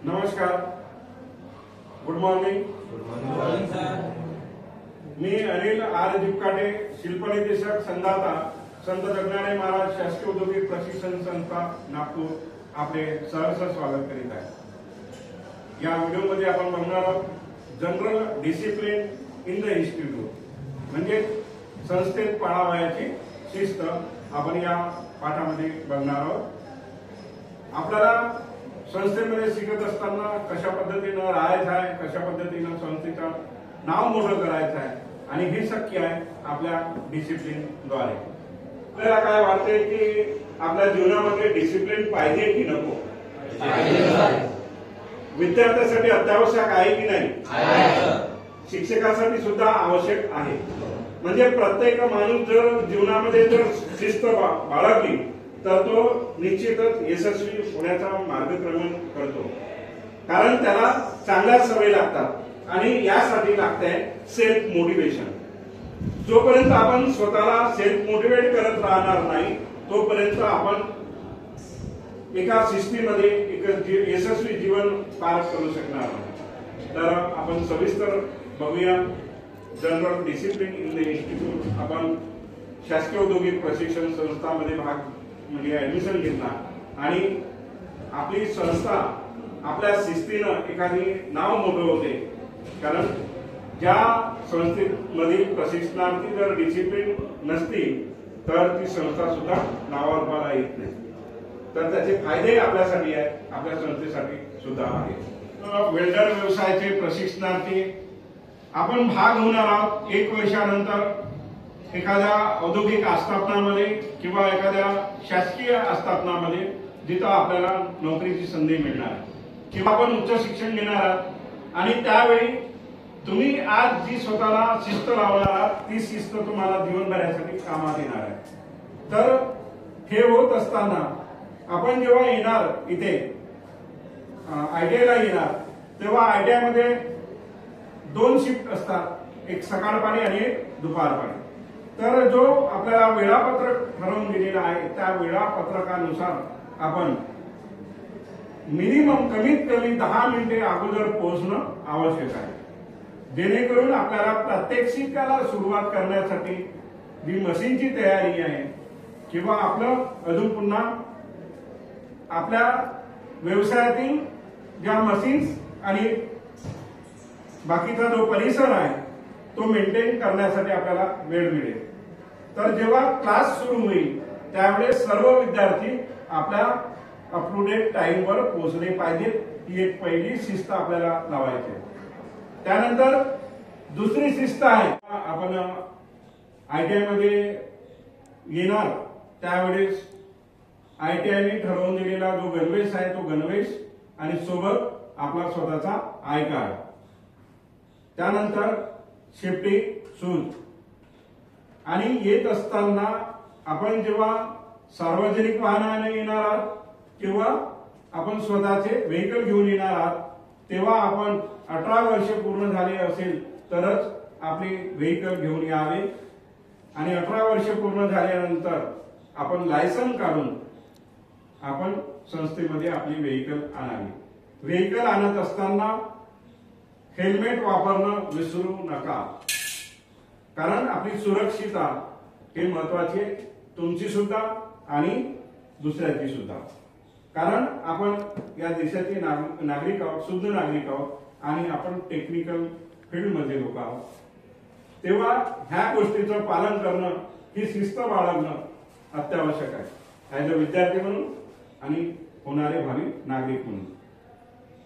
नमस्कार, good morning. Sir. मी Anil R Jipkate, शिल्पनिदेशक संदाता, संत जगनाणे महाराज शासकीय औद्योगिक प्रशिक्षण संस्था नागपूर आपले सहर्ष स्वागत करीत आहे. या व्हिडिओमध्ये आपण बघणार आहोत general discipline in the institute, म्हणजे संस्थेत पाळावयाची शिस्त. आपण या पाठामध्ये बघणार आहोत. आपल्याला संस्थेमध्ये शिकत असताना कशा पद्धतीनं राहायचं आहे, कशा पद्धतीनं संस्थेचं नाव मोठं करायचं आहे, आणि हे शक्य आहे आपल्या डिसिप्लिन द्वारे. आपल्याला काय वाटते की आपल्या जीवनामध्ये डिसिप्लिन पाहिजे की नको? विद्यार्थ्यांसाठी अत्यावश्यक आहे की नाही? शिक्षकांसाठी सुद्धा आवश्यक आहे. म्हणजे प्रत्येक माणूस जर जीवनामध्ये जर शिस्त बाळगली तर तो निश्चितच यशस्वी होण्याचा मार्गक्रमण करतो. कारण त्याला चांगल्या सवयी लागतात आणि यासाठी लागते सेल्फ मोटिवेशन. जोपर्यंत आपण स्वतःला सेल्फ मोटिवेट करत राहणार नाही तोपर्यंत आपण एका शिस्तीमध्ये एक यशस्वी जीवन पार करू शकणार नाही. तर आपण सविस्तर बघूया. General discipline in the institute आपण शासकीय औद्योगिक प्रशिक्षण संस्थांमध्ये भाग म्हणजे ऍडमिशन घेतला आणि आपली संस्था आपल्या शिस्तीनं एखादी नाव मोठं होते. कारण ज्या संस्थेमधील प्रशिक्षणार्थी जर डिसिप्लिन नसतील तर ती संस्था सुद्धा नावारूपाला येत नाही. तर त्याचे फायदे आपल्यासाठी आहेत, आपल्या संस्थेसाठी सुद्धा आहेत. वेल्डर व्यवसायाचे प्रशिक्षणार्थी आपण भाग होणार आहोत 1 वर्षानंतर एखाद्या औद्योगिक आस्थापनामध्ये किंवा एखाद्या शासकीय आस्थापनामध्ये जिथं आपल्याला नोकरीची संधी मिळणार किंवा आपण उच्च शिक्षण घेणार आहात आणि त्यावेळी तुम्ही आज जी स्वतःला शिस्त लावणार आहात ती शिस्त तुम्हाला जीवनभरासाठी कामात येणार आहे. तर हे होत असताना आपण जेव्हा येणार इथे आयटीआयला येणार तेव्हा आयटीआयमध्ये 2 शिफ्ट असतात, एक सकाळपाळी आणि एक दुपारपाळी. तर जो आपल्याला वेळापत्रक ठरवून दिलेला आहे त्या वेळापत्रकानुसार आपण मिनिमम कमीत कमी 10 मिनिटे अगोदर पोहोचणं आवश्यक आहे. जेणेकरून आपल्याला प्रात्यक्षिकाला सुरुवात करण्यासाठी जी मशीनची तयारी आहे किंवा आपलं अजून पुन्हा आपल्या व्यवसायातील ज्या मशीन्स आणि बाकीचा जो परिसर आहे तो मेंटेन करण्यासाठी आपल्याला वेळ मिळेल. तर जेव्हा क्लास सुरू होईल त्यावेळेस सर्व विद्यार्थी आपल्या अप टू डेट टाइमवर पोहोचले पाहिजेत. ही एक पहिली शिस्त आपल्याला लावायची. त्यानंतर दुसरी शिस्त आहे, आपण आयटीआय मध्ये येणार त्यावेळेस आयटीआयने ठरवून दिलेला जो गणवेश आहे तो गणवेश आणि सोबत आपला स्वतःचा आय कार्ड. त्यानंतर सेफ्टी शूज. आणि येत असताना आपण जेव्हा सार्वजनिक वाहनाने येणार आहात किंवा आपण स्वतःचे व्हेकल घेऊन येणार आहात तेव्हा आपण 18 वर्ष पूर्ण झाले असेल तरच आपले व्हेकल घेऊन यावे. आणि 18 वर्ष पूर्ण झाल्यानंतर आपण लायसन काढून आपण संस्थेमध्ये आपली व्हेकल आणावी. व्हेकल आणत असताना हेल्मेट वापरणं विसरू नका. कारण आपली सुरक्षितता हे महत्वाची आहे, तुमची सुद्धा आणि दुसऱ्याची सुद्धा. कारण आपण या देशाचे नागरिक आहोत, शुद्ध नागरिक आहोत आणि आपण टेक्निकल फील्डमध्ये लोक आहोत. तेव्हा ह्या गोष्टीचं पालन करणं, ही शिस्त बाळगणं अत्यावश्यक आहे, ॲज अ विद्यार्थी म्हणून आणि होणारे भावी नागरिक म्हणून.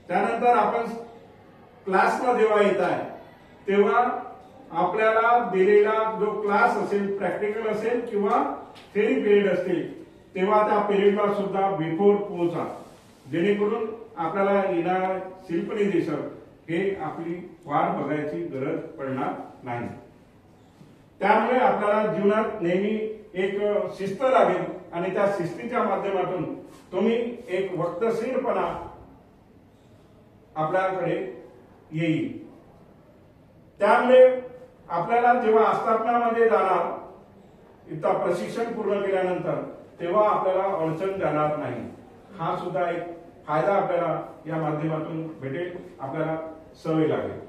त्यानंतर आपण क्लासला जेव्हा येत आहे तेव्हा आपल्याला दिलेला जो क्लास असेल, प्रॅक्टिकल असेल किंवा थेरी पिरियड असतील तेव्हा त्या पिरियडला सुद्धा बिफोर पोहोचा. जेणेकरून आपल्याला येणारा शिल्पनिदेशक हे आपली वाट बघायची गरज पडणार नाही. त्यामुळे आपल्याला जीवनात नेहमी एक शिस्त लागेल आणि त्या शिस्तीच्या माध्यमातून तुम्ही एक वक्तशीरपणा आपल्याकडे येईल. त्यामुळे आपल्याला जेव्हा आस्थापनामध्ये जाणार इथं प्रशिक्षण पूर्ण केल्यानंतर तेव्हा आपल्याला अडचण जाणार नाही. हा सुद्धा एक फायदा आपल्याला या माध्यमातून भेटेल, आपल्याला सवय लागेल.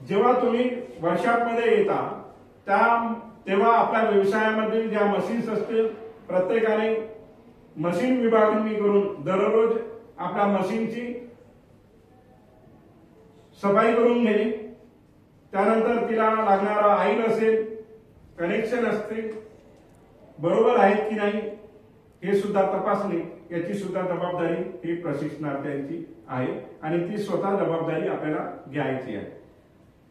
जेव्हा तुम्ही वर्कशॉपमध्ये येता तेव्हा आपल्या व्यवसायामध्ये ज्या मशीन्स असतील प्रत्येकाने मशीन विभागणी करून दररोज आपल्या मशीनची सफाई करून घेणे, त्यानंतर तिला लागणारा ऑइल असेल, कनेक्शन असतील बरोबर आहेत की नाही हे सुद्धा तपासणे, याची सुद्धा जबाबदारी ही प्रशिक्षणार्थ्यांची आहे आणि ती स्वतः जबाबदारी आपल्याला घ्यायची आहे.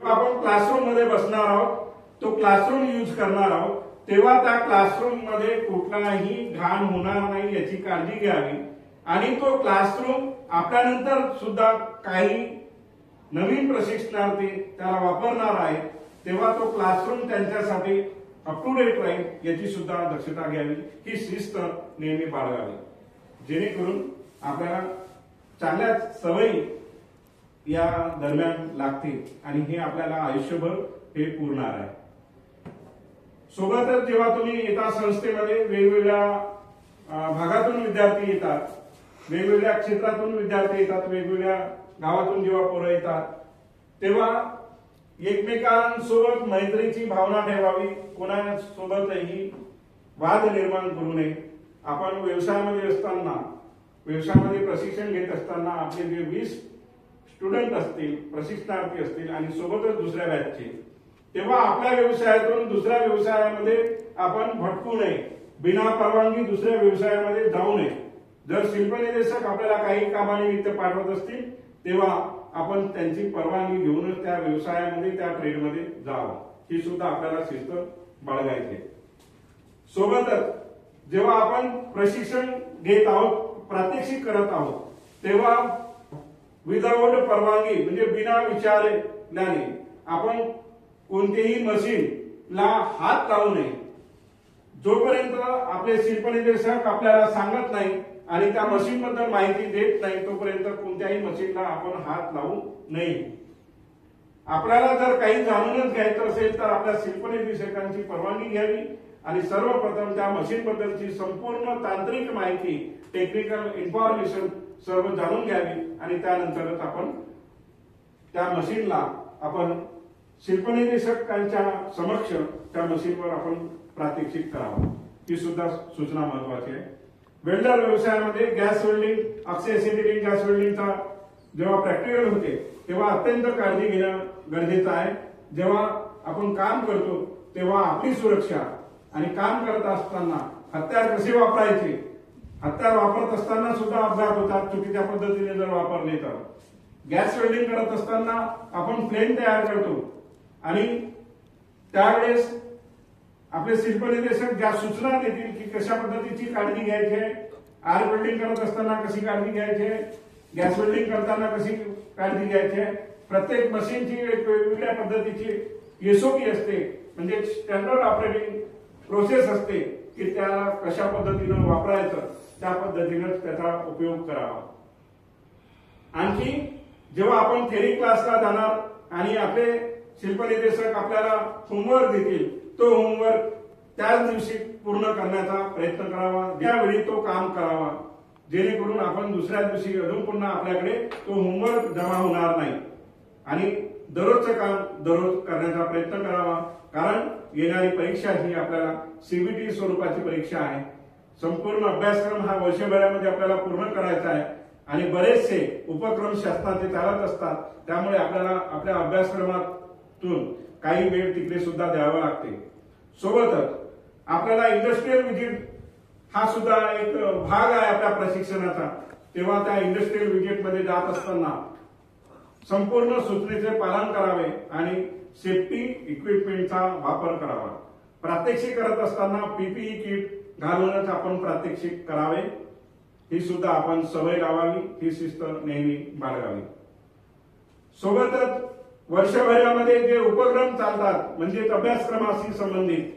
आपण क्लासरूम मध्ये बसणार आहोत, तो क्लासरूम यूज करणार आहोत, तेव्हा त्या क्लासरूम मध्ये कुठलाही घाण होणार नाही याची काळजी घ्यावी आणि तो क्लासरूम आपल्यानंतर सुद्धा काही नवीन प्रशिक्षणार्थी त्याला वापरणार आहे तेव्हा तो क्लासरूम त्यांच्यासाठी अप टू डेट राहील याची सुद्धा दक्षता घ्यावी, ही शिस्त नेहमी बाळगावी, जेणेकरून आपल्याला चांगल्या सवयी या दरम्यान लागतील आणि हे आपल्याला आयुष्यभर हे पुरणार आहे. सोबतच जेव्हा तुम्ही येता संस्थेमध्ये वेगवेगळ्या भागातून विद्यार्थी येतात, वेगवेगळ्या क्षेत्रातून विद्यार्थी येतात, वेगवेगळ्या गावातून जेव्हा पोरं येतात तेव्हा एकमेकांसोबत मैत्रीची भावना ठेवावी, कोणासोबतही वाद निर्माण करू नये. आपण व्यवसायामध्ये असताना, व्यवसायामध्ये प्रशिक्षण घेत असताना आपले जे 20 स्टुडंट असतील, प्रशिक्षणार्थी असतील आणि सोबतच दुसऱ्या बॅचचे, तेव्हा आपल्या व्यवसायातून दुसऱ्या व्यवसायामध्ये आपण भटकू नये, बिना परवानगी दुसऱ्या व्यवसायामध्ये जाऊ नये. जर शिल्पनिदेशक आपल्याला काही कामानिमित्त पाठवत असतील तेव्हा आपण त्यांची परवानगी घेऊनच त्या व्यवसायामध्ये, त्या ट्रेडमध्ये जावं, ही सुद्धा आपल्याला शिस्त बाळगायची. सोबतच जेव्हा आपण प्रशिक्षण घेत आहोत, प्रात्यक्षिक करत आहोत, तेव्हा विदाऊट परवानगी म्हणजे बिना विचारल्याने आपण कोणतेही मशीनला हात लावू नये. जोपर्यंत आपले शिल्पनिदेशक आपल्याला सांगत नाही आणि त्या मशीन बद्दल माहिती देत नाही तोपर्यंत कोणत्याही मशीनला आपण हात लावू नये. आपल्याला जर काही जाणूनच घ्यायचं असेल तर आपल्या शिल्पनिदेशकांची परवानगी घ्यावी आणि सर्वप्रथम त्या मशीन बद्दलची संपूर्ण तांत्रिक माहिती, टेक्निकल इन्फॉर्मेशन सर्व जाणून घ्यावी आणि त्यानंतरच आपण त्या मशीनला आपण शिल्पनिदेशकांच्या समक्ष त्या मशीनवर आपण प्रात्यक्षिक करावं, ही सुद्धा सूचना महत्वाची आहे. वेल्डर व्यवसायामध्ये गॅस वेल्डिंग, ऑक्सिडायझिंग गॅस वेल्डिंगचा जेव्हा प्रॅक्टिकल होते तेव्हा अत्यंत काळजी घेणं गरजेचं आहे. जेव्हा आपण काम करतो तेव्हा आपली सुरक्षा आणि काम करत असताना हत्यार कसे वापरायचे, हत्यार वापरत असताना सुद्धा अपघात होतात चुकीच्या पद्धतीने जर वापरले तर. गॅस वेल्डिंग करत असताना आपण फ्लेम तयार करतो आणि त्यावेळेस आपले शिल्पनिदेशक ज्या सूचना देतील की कशा पद्धतीची काळजी घ्यायची आहे, आर वेल्डिंग करत असताना कशी काळजी घ्यायची आहे, गॅस वेल्डिंग करताना कशी काळजी घ्यायची आहे, प्रत्येक मशीनची एक वेगवेगळ्या पद्धतीची एसओपी असते, म्हणजे स्टँडर्ड ऑपरेटिंग प्रोसेस असते की त्याला कशा पद्धतीनं वापरायचं, त्या पद्धतीनं त्याचा उपयोग करावा. आणखी जेव्हा आपण थेरी क्लासला जाणार आणि आपले शिल्पनिदेशक आपल्याला होमवर्क देतील, तो होमवर्क त्याच दिवशी पूर्ण करण्याचा प्रयत्न करावा, त्यावेळी तो काम करावा, जेणेकरून आपण दुसऱ्या दिवशी अजून पुन्हा आपल्याकडे तो होमवर्क जमा होणार नाही आणि दररोजचं काम दररोज करण्याचा प्रयत्न करावा. कारण येणारी परीक्षा ही आपल्याला सीबीटी स्वरूपाची परीक्षा आहे. संपूर्ण अभ्यासक्रम हा वर्षभरामध्ये आपल्याला पूर्ण करायचा आहे आणि बरेचसे उपक्रम शासनाचे चालत असतात, त्यामुळे आपल्याला आपल्या अभ्यासक्रमातून काही वेळ तिकडे सुद्धा द्यावा लागते. सोबतच आपल्याला इंडस्ट्रियल व्हिजिट हा सुद्धा एक भाग आहे आपल्या प्रशिक्षणाचा. तेव्हा त्या इंडस्ट्रियल व्हिजिट मध्ये जात असताना संपूर्ण सूचनेचे पालन करावे आणि सेफ्टी इक्विपमेंटचा वापर करावा. प्रात्यक्षिक करत असताना पीपीई किट घालूनच आपण प्रात्यक्षिक करावे, ही सुद्धा आपण सवय लावावी, ही शिस्त नेहमी बाळगावी. सोबतच वर्षभरामध्ये जे उपक्रम चालतात म्हणजे अभ्यासक्रमाशी संबंधित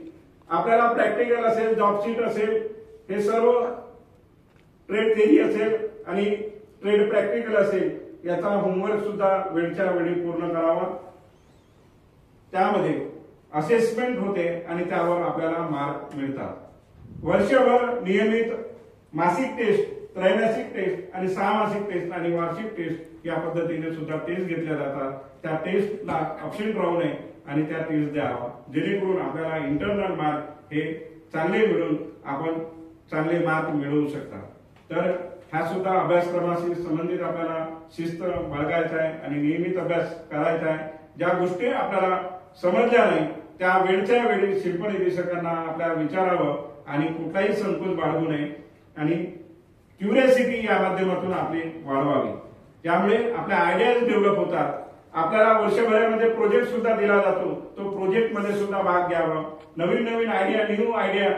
आपल्याला प्रॅक्टिकल असेल, जॉब शीट असेल, हे सर्व ट्रेड थेरी असेल आणि ट्रेड प्रॅक्टिकल असेल, याचा होमवर्क सुद्धा वेळच्या वेळी पूर्ण करावा. त्यामध्ये असेसमेंट होते आणि त्यावर आपल्याला मार्क मिळतात. वर्षभर नियमित मासिक टेस्ट त्रैमासिक टेस्ट आणि 6 मासिक टेस्ट आणि वार्षिक टेस्ट या पद्धतीने सुद्धा टेस्ट घेतल्या जातात. त्या टेस्टला अबसेंट राहू नये आणि त्या टेस्ट द्यावा, जेणेकरून आपल्याला इंटरनल मार्क हे चांगले मिळून आपण चांगले मार्क मिळवू शकता. तर हा सुद्धा अभ्यासक्रमाशी संबंधित आपल्याला शिस्त बाळगायचा आहे आणि नियमित अभ्यास करायचा आहे. ज्या गोष्टी आपल्याला समजल्या नाही त्या वेळच्या वेळी शिल्पनिदेशकांना आपल्या विचारावं आणि कुठलाही संकोच बाळगू नये आणि क्युरियोसिटी या माध्यमातून आपली वाढवावी. त्यामुळे आपल्या आयडियाज डेव्हलप होतात. आपल्याला वर्षभरामध्ये प्रोजेक्ट सुद्धा दिला जातो, तो प्रोजेक्ट मध्ये सुद्धा भाग घ्यावा. नवीन नवीन आयडिया, न्यू आयडिया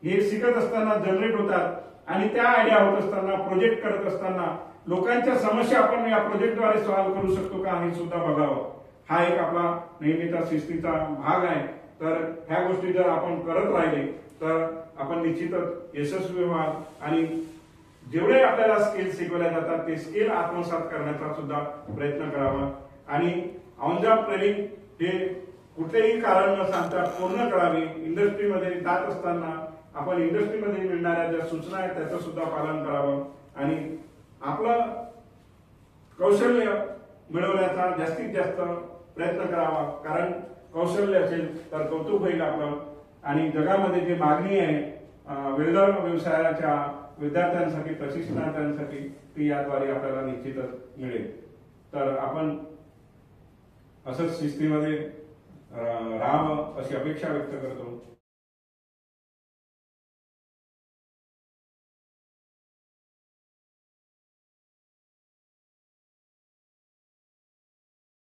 हे शिकत असताना जनरेट होतात आणि त्या आयडिया होत असताना, प्रोजेक्ट करत असताना लोकांच्या समस्या आपण या प्रोजेक्टद्वारे सॉल्व्ह करू शकतो का हे सुद्धा बघावं. हा एक आपला नेहमीचा शिस्तीचा भाग आहे. तर ह्या गोष्टी जर आपण करत राहिले तर आपण निश्चितच यशस्वी व्हाल आणि जेवढे आपल्याला स्किल शिकवल्या जातात ते स्किल आत्मसात करण्याचा सुद्धा प्रयत्न करावा. आणि ऑन जॉब ट्रेनिंग हे कुठलेही कारण न सांगता पूर्ण करावी. इंडस्ट्रीमध्ये जात असताना आपण इंडस्ट्रीमध्ये मिळणाऱ्या ज्या सूचना आहेत त्याचं सुद्धा पालन करावं आणि आपलं कौशल्य मिळवण्याचा जास्तीत जास्त प्रयत्न करावा. कारण कौशल्य असेल तर कौतुक होईल आपलं आणि जगामध्ये जी मागणी आहे वेल्डर व्यवसायाच्या विद्यार्थ्यांसाठी, प्रशिक्षणार्थ्यांसाठी ती याद्वारे आपल्याला निश्चितच मिळेल. तर आपण असंच शिस्तीमध्ये राहावं अशी अपेक्षा व्यक्त करतो.